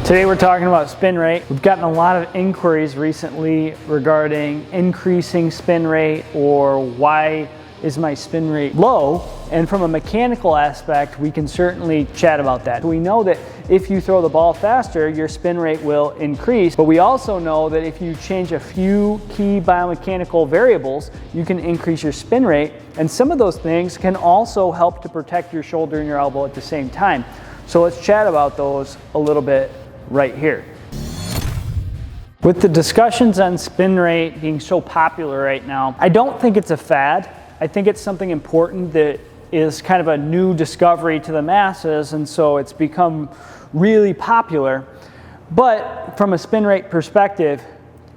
Today we're talking about spin rate. We've gotten a lot of inquiries recently regarding increasing spin rate or why is my spin rate low, and from a mechanical aspect we can certainly chat about that. We know that if you throw the ball faster your spin rate will increase, but we also know that if you change a few key biomechanical variables you can increase your spin rate, and some of those things can also help to protect your shoulder and your elbow at the same time. So let's chat about those a little bit right here. With the discussions on spin rate being so popular right now, I don't think it's a fad. I think it's something important that is kind of a new discovery to the masses, and so it's become really popular. But from a spin rate perspective,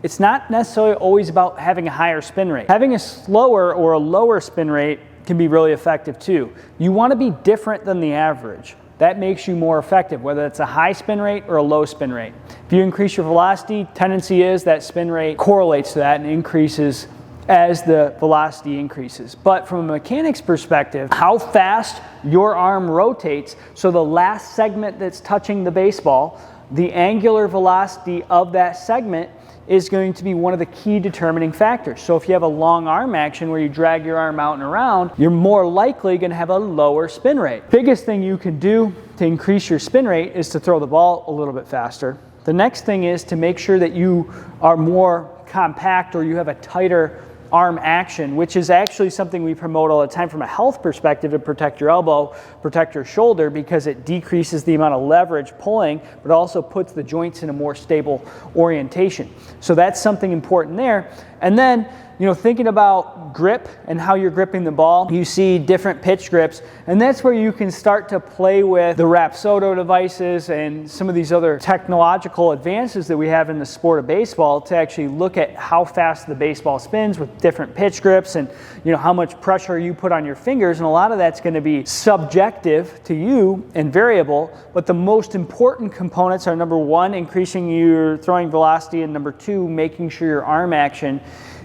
it's not necessarily always about having a higher spin rate. Having a slower or a lower spin rate can be really effective too. You want to be different than the average. That makes you more effective, whether it's a high spin rate or a low spin rate. If you increase your velocity, tendency is that spin rate correlates to that and increases as the velocity increases. But from a mechanics perspective, how fast your arm rotates, so the last segment that's touching the baseball, the angular velocity of that segment is going to be one of the key determining factors. So if you have a long arm action where you drag your arm out and around, you're more likely going to have a lower spin rate. Biggest thing you can do to increase your spin rate is to throw the ball a little bit faster. The next thing is to make sure that you are more compact or you have a tighter arm action, which is actually something we promote all the time from a health perspective to protect your elbow, protect your shoulder, because it decreases the amount of leverage pulling, but also puts the joints in a more stable orientation. So that's something important there. And then, thinking about grip and how you're gripping the ball, you see different pitch grips, and that's where you can start to play with the Rapsodo devices and some of these other technological advances that we have in the sport of baseball to actually look at how fast the baseball spins with different pitch grips and how much pressure you put on your fingers, and a lot of that's going to be subjective to you and variable, but the most important components are, number one, increasing your throwing velocity, and number two, making sure your arm action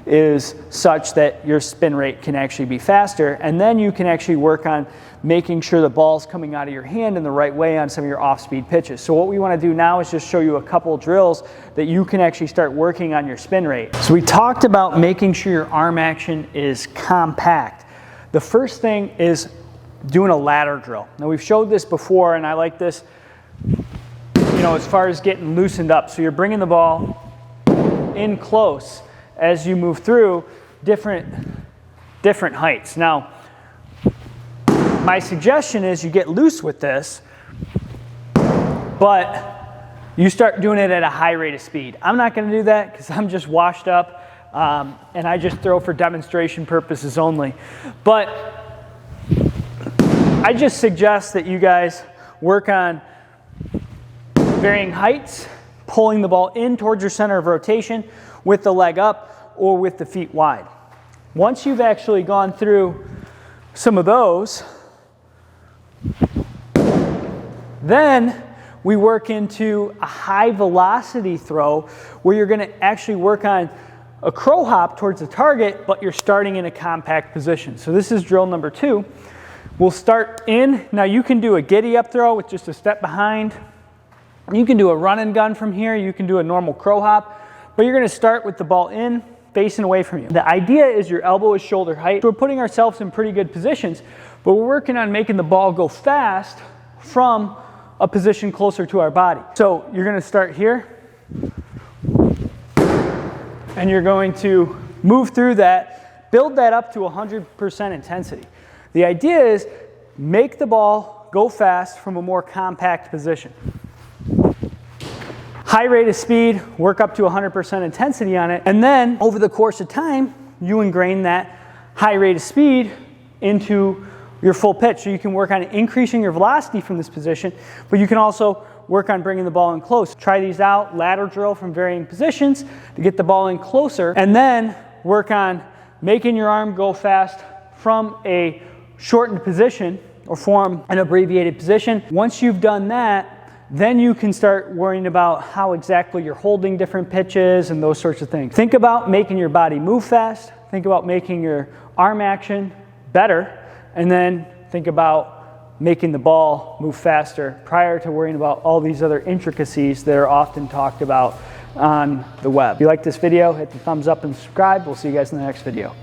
is such that your spin rate can actually be faster, and then you can actually work on making sure the ball's coming out of your hand in the right way on some of your off-speed pitches. So what we want to do now is just show you a couple drills that you can actually start working on your spin rate. So we talked about making sure your arm action is compact. The first thing is doing a ladder drill. Now we've showed this before, and I like this, as far as getting loosened up. So you're bringing the ball in close as you move through different heights. Now, my suggestion is you get loose with this, but you start doing it at a high rate of speed. I'm not going to do that because I'm just washed up, and I just throw for demonstration purposes only. But I just suggest that you guys work on varying heights, pulling the ball in towards your center of rotation with the leg up or with the feet wide. Once you've actually gone through some of those, then we work into a high velocity throw where you're going to actually work on a crow hop towards the target, but you're starting in a compact position. So this is drill number 2. We'll start in. Now you can do a giddy up throw with just a step behind. You can do a run and gun from here. You can do a normal crow hop, but you're going to start with the ball in, facing away from you. The idea is your elbow is shoulder height. We're putting ourselves in pretty good positions, but we're working on making the ball go fast from a position closer to our body. So you're going to start here, and you're going to move through that, build that up to 100% intensity. The idea is make the ball go fast from a more compact position. High rate of speed, work up to 100% intensity on it, and then over the course of time, you ingrain that high rate of speed into your full pitch. So you can work on increasing your velocity from this position, but you can also work on bringing the ball in close. Try these out, ladder drill from varying positions to get the ball in closer, and then work on making your arm go fast from a shortened position or from an abbreviated position. Once you've done that, then you can start worrying about how exactly you're holding different pitches and those sorts of things. Think about making your body move fast, think about making your arm action better, and then think about making the ball move faster prior to worrying about all these other intricacies that are often talked about on the web. If you like this video, hit the thumbs up and subscribe. We'll see you guys in the next video.